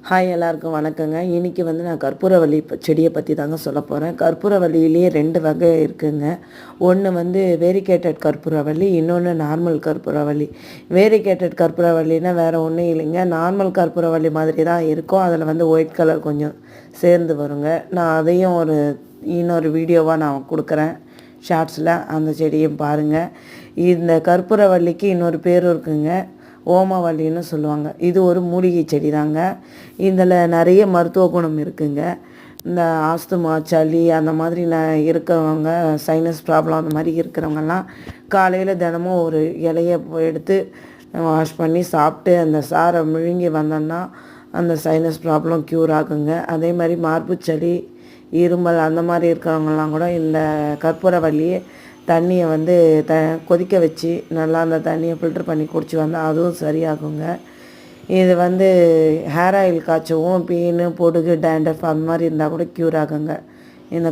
Hi எல்லாருக்கும் வணக்கங்க. இன்றைக்கி நான் கற்பூரவள்ளி செடியை பற்றி தாங்க சொல்ல போகிறேன். கற்பூரவள்ளியிலேயே 2 வகை இருக்குங்க. ஒன்று வேரிகேட்டட் கற்பூரவள்ளி, இன்னொன்று நார்மல் கற்பூரவள்ளி. வேரிகேட்டட் கற்பூரவள்ளினா வேறு ஒன்றும் இல்லைங்க, நார்மல் கற்பூரவள்ளி மாதிரி தான் இருக்கும். அதில் ஒயிட் கலர் கொஞ்சம் சேர்ந்து வருங்க. நான் அதையும் இன்னொரு வீடியோவாக நான் கொடுக்குறேன் ஷார்ட்ஸில், அந்த செடியும் பாருங்கள். இந்த கற்பூரவள்ளிக்கு இன்னொரு பேரும் இருக்குங்க, ஓமவல்லின்னு சொல்லுவாங்க. இது ஒரு மூலிகை செடி தாங்க. இதில் நிறைய மருத்துவ குணம் இருக்குங்க. இந்த ஆஸ்துமா, சளி அந்த மாதிரி இருக்கிறவங்க, சைனஸ் ப்ராப்ளம் அந்த மாதிரி இருக்கிறவங்கெல்லாம் காலையில் தினமும் ஒரு இலையை எடுத்து வாஷ் பண்ணி சாப்பிட்டு அந்த சாரை முழுங்கி வந்தோன்னா அந்த சைனஸ் ப்ராப்ளம் க்யூர் ஆகுங்க. அதே மாதிரி மார்பு சளி, இருமல் அந்த மாதிரி இருக்கிறவங்கலாம் கூட இந்த கற்பூரவள்ளியை தண்ணியை கொதிக்க வச்சு நல்லா அந்த தண்ணியை ஃபில்ட்ரு பண்ணி குடிச்சு வந்தால் அதுவும் சரியாகுங்க. இது ஹேர் ஆயில் காய்ச்சவும், பீனு, பொடுகு, டேண்ட்ரஃப் அந்த மாதிரி இருந்தால் கூட க்யூர் ஆகுங்க இந்த